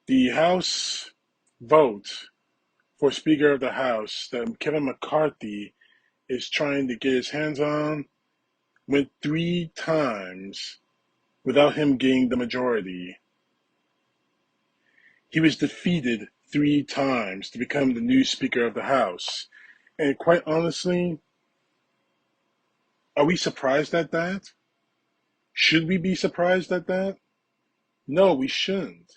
The House vote for Speaker of the House that Kevin McCarthy is trying to get his hands on went 3 times without him getting the majority. He was defeated 3 times to become the new Speaker of the House. And quite honestly, are we surprised at that? Should we be surprised at that? No, we shouldn't.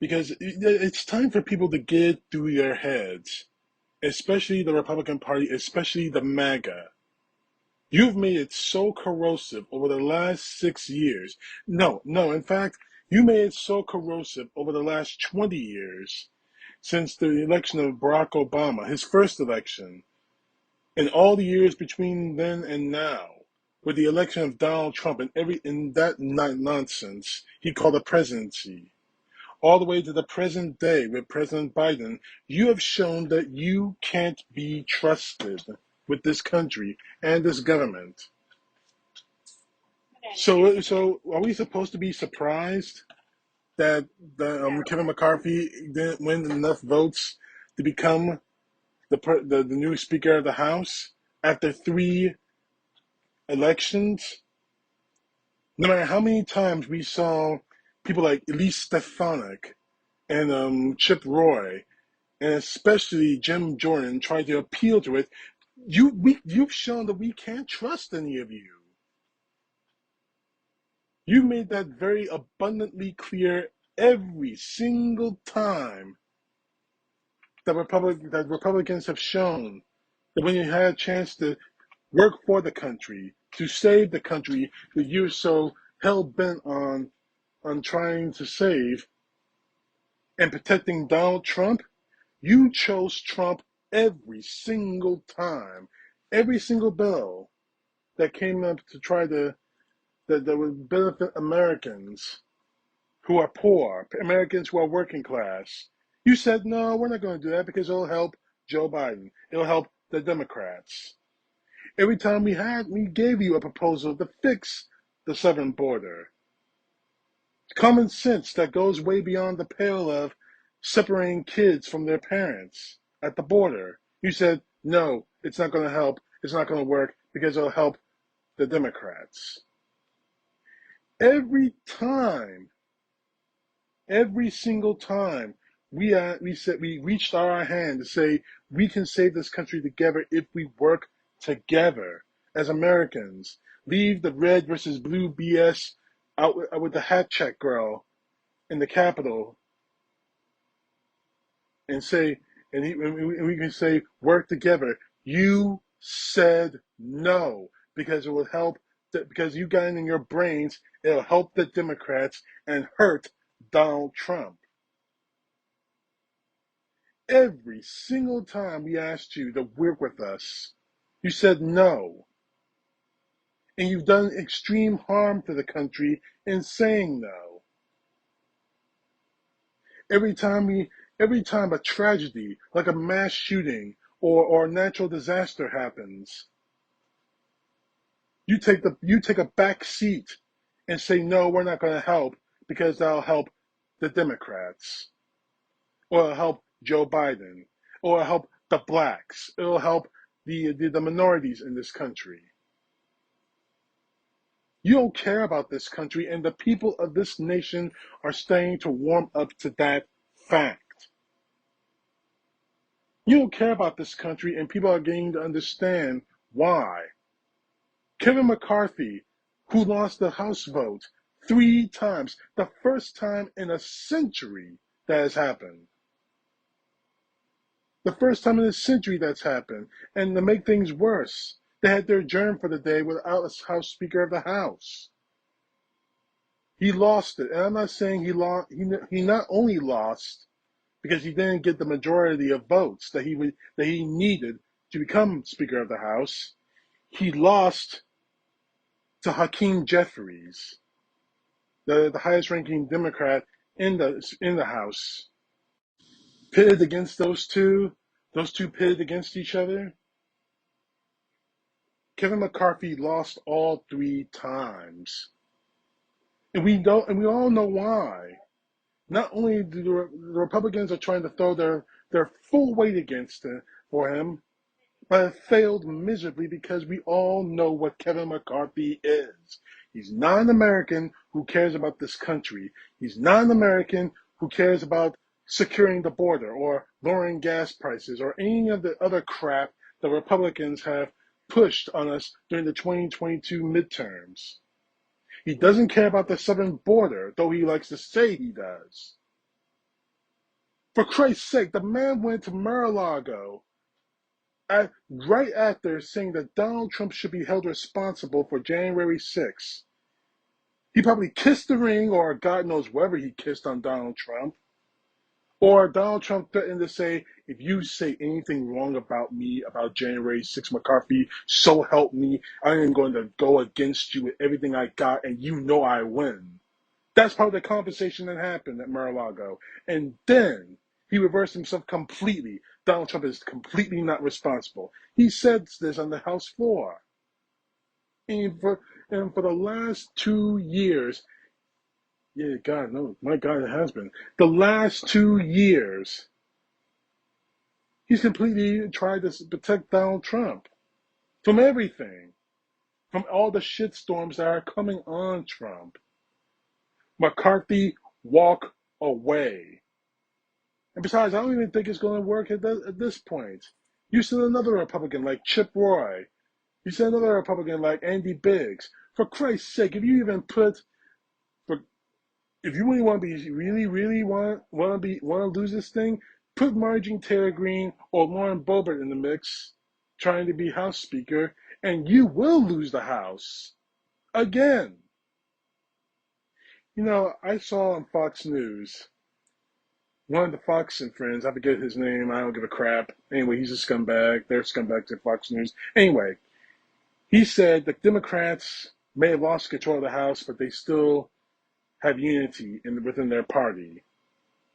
Because it's time for people to get it through their heads, especially the Republican Party, especially the MAGA. You've made it so corrosive over the last 6 years. No, in fact, you made it so corrosive over the last 20 years since the election of Barack Obama, his first election, and all the years between then and now, with the election of Donald Trump and that nonsense he called the presidency, all the way to the present day with President Biden, you have shown that you can't be trusted with this country and this government. So are we supposed to be surprised that Kevin McCarthy didn't win enough votes to become the new Speaker of the House after 3 elections? No matter how many times we saw people like Elise Stefanik and Chip Roy, and especially Jim Jordan try to appeal to it, you've shown that we can't trust any of you. You made that very abundantly clear every single time that Republicans have shown that when you had a chance to work for the country, to save the country that you're so hell bent on trying to save and protecting Donald Trump, you chose Trump every single time. Every single bill that came up to try that would benefit Americans who are poor, Americans who are working class. You said, no, we're not going to do that because it'll help Joe Biden. It'll help the Democrats. Every time we gave you a proposal to fix the southern border. Common sense that goes way beyond the pale of separating kids from their parents at the border. You said, no, it's not going to help. It's not going to work because it'll help the Democrats. Every time, every single time, we said we reached out our hand to say we can save this country together if we work together as Americans. Leave the red versus blue BS out with the hat check girl in the Capitol and say, and we can say work together. You said no because it will help. Because you got it in your brains, it'll help the Democrats and hurt Donald Trump. Every single time we asked you to work with us, you said no. And you've done extreme harm to the country in saying no. Every time a tragedy, like a mass shooting or a natural disaster happens, you take a back seat and say, no, we're not going to help because that'll help the Democrats. Or it'll help Joe Biden. Or it'll help the blacks. It'll help the minorities in this country. You don't care about this country, and the people of this nation are starting to warm up to that fact. You don't care about this country, and people are getting to understand why. Kevin McCarthy, who lost the House vote 3 times, the first time in a century that has happened. The first time in a century that's happened. And to make things worse, they had to adjourn for the day without a House Speaker of the House. He lost it. And I'm not saying he lost. He not only lost because he didn't get the majority of votes that he needed to become Speaker of the House. He lost to Hakeem Jeffries, the highest ranking Democrat in the House. Pitted against those two pitted against each other. Kevin McCarthy lost all 3 times. And we all know why. Not only do the Republicans are trying to throw their full weight against it for him, but it failed miserably because we all know what Kevin McCarthy is. He's not an American who cares about this country. He's not an American who cares about securing the border or lowering gas prices or any of the other crap the Republicans have pushed on us during the 2022 midterms. He doesn't care about the southern border, though he likes to say he does. For Christ's sake, the man went to Mar-a-Lago right after saying that Donald Trump should be held responsible for January 6th. He probably kissed the ring, or God knows wherever he kissed on Donald Trump. Or Donald Trump threatened to say, if you say anything wrong about me, about January 6th, McCarthy, so help me, I am going to go against you with everything I got, and you know I win. That's part of the conversation that happened at Mar-a-Lago. And then he reversed himself completely. Donald Trump is completely not responsible. He said this on the House floor. And for the last 2 years, yeah, God, no, my God, it has been. The last 2 years, he's completely tried to protect Donald Trump from everything, from all the shitstorms that are coming on Trump. McCarthy, walk away. And besides, I don't even think it's going to work at this point. You send another Republican like Chip Roy. You send another Republican like Andy Biggs. For Christ's sake, if you even put, if you really want to be, really want to lose this thing, put Marjorie Taylor Greene or Lauren Boebert in the mix, trying to be House Speaker, and you will lose the House again. You know, I saw on Fox News. One of the Fox and friends, I forget his name, I don't give a crap. Anyway, he's a scumbag. They're scumbags at Fox News. Anyway, he said the Democrats may have lost control of the House, but they still have unity within their party.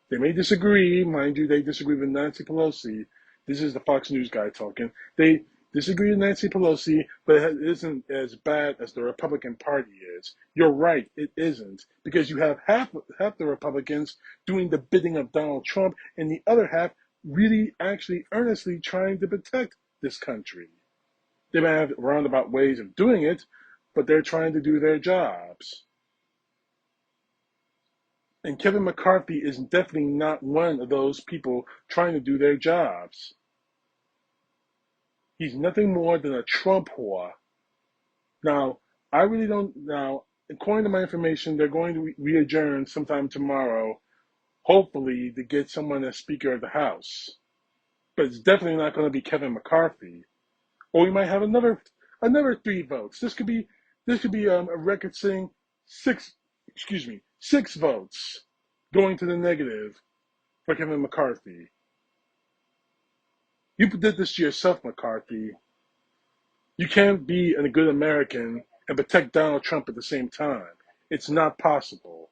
They may disagree, mind you, they disagree with Nancy Pelosi. This is the Fox News guy talking. They disagree with Nancy Pelosi, but it isn't as bad as the Republican Party is. You're right, it isn't, because you have half the Republicans doing the bidding of Donald Trump, and the other half really, actually, earnestly trying to protect this country. They may have roundabout ways of doing it, but they're trying to do their jobs. And Kevin McCarthy is definitely not one of those people trying to do their jobs. He's nothing more than a Trump whore. Now, I really don't. Now, according to my information, they're going to re-adjourn sometime tomorrow, hopefully to get someone as Speaker of the House. But it's definitely not going to be Kevin McCarthy. Or we might have another 3 votes. This could be a record-setting 6 votes going to the negative for Kevin McCarthy. You did this to yourself, McCarthy. You can't be a good American and protect Donald Trump at the same time. It's not possible.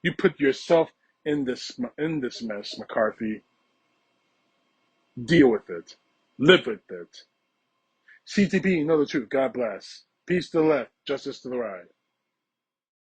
You put yourself in this mess, McCarthy. Deal with it. Live with it. CTP, know the truth. God bless. Peace to the left, justice to the right.